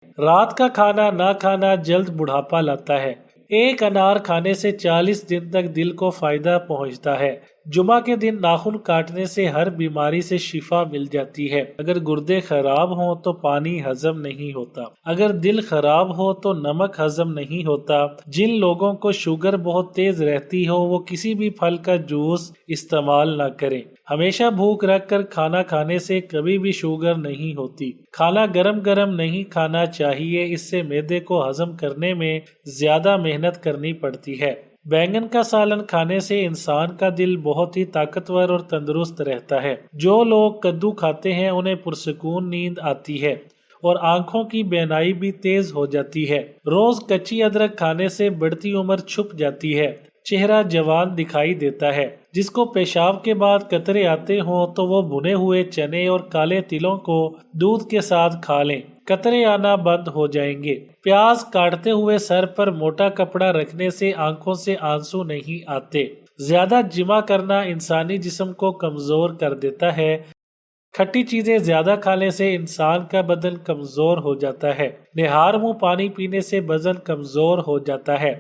رات کا کھانا نہ کھانا جلد بڑھاپا لاتا ہے۔ ایک انار کھانے سے 40 دن تک دل کو فائدہ پہنچتا ہے۔ جمعہ کے دن ناخن کاٹنے سے ہر بیماری سے شفا مل جاتی ہے۔ اگر گردے خراب ہوں تو پانی ہضم نہیں ہوتا۔ اگر دل خراب ہو تو نمک ہضم نہیں ہوتا۔ جن لوگوں کو شوگر بہت تیز رہتی ہو وہ کسی بھی پھل کا جوس استعمال نہ کریں۔ ہمیشہ بھوک رکھ کر کھانا کھانے سے کبھی بھی شوگر نہیں ہوتی۔ کھانا گرم گرم نہیں کھانا چاہیے، اس سے معدے کو ہضم کرنے میں زیادہ محنت کرنی پڑتی ہے۔ بینگن کا سالن کھانے سے انسان کا دل بہت ہی طاقتور اور تندرست رہتا ہے۔ جو لوگ کدو کھاتے ہیں انہیں پرسکون نیند آتی ہے اور آنکھوں کی بینائی بھی تیز ہو جاتی ہے۔ روز کچی ادرک کھانے سے بڑھتی عمر چھپ جاتی ہے، چہرہ جوان دکھائی دیتا ہے۔ جس کو پیشاب کے بعد قطرے آتے ہوں تو وہ بھنے ہوئے چنے اور کالے تلوں کو دودھ کے ساتھ کھا لیں، قطرے آنا بند ہو جائیں گے۔ پیاز کاٹتے ہوئے سر پر موٹا کپڑا رکھنے سے آنکھوں سے آنسو نہیں آتے۔ زیادہ جمع کرنا انسانی جسم کو کمزور کر دیتا ہے۔ کھٹی چیزیں زیادہ کھانے سے انسان کا بدن کمزور ہو جاتا ہے۔ نہار منہ پانی پینے سے وزن کمزور ہو جاتا ہے۔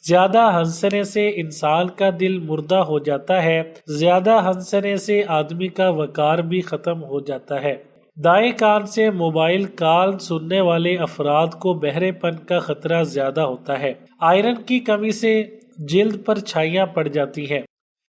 زیادہ ہنسنے سے انسان کا دل مردہ ہو جاتا ہے۔ زیادہ ہنسنے سے آدمی کا وقار بھی ختم ہو جاتا ہے۔ دائیں کان سے موبائل کال سننے والے افراد کو بہرے پن کا خطرہ زیادہ ہوتا ہے۔ آئرن کی کمی سے جلد پر چھائیاں پڑ جاتی ہیں۔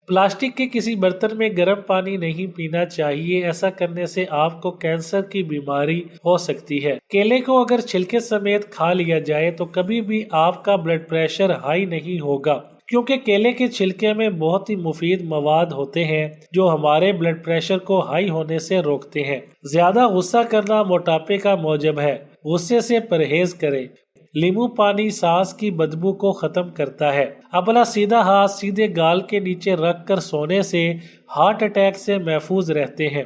پلاسٹک کے کسی برتن میں گرم پانی نہیں پینا چاہیے، ایسا کرنے سے آپ کو کینسر کی بیماری ہو سکتی ہے۔ کیلے کو اگر چھلکے سمیت کھا لیا جائے تو کبھی بھی آپ کا بلڈ پریشر ہائی نہیں ہوگا، کیونکہ کیلے کے چھلکے میں بہت ہی مفید مواد ہوتے ہیں جو ہمارے بلڈ پریشر کو ہائی ہونے سے روکتے ہیں۔ زیادہ غصہ کرنا موٹاپے کا موجب ہے، غصے سے پرہیز کریں۔ لیمو پانی سانس کی بدبو کو ختم کرتا ہے۔ اپنا سیدھا ہاتھ سیدھے گال کے نیچے رکھ کر سونے سے ہارٹ اٹیک سے محفوظ رہتے ہیں۔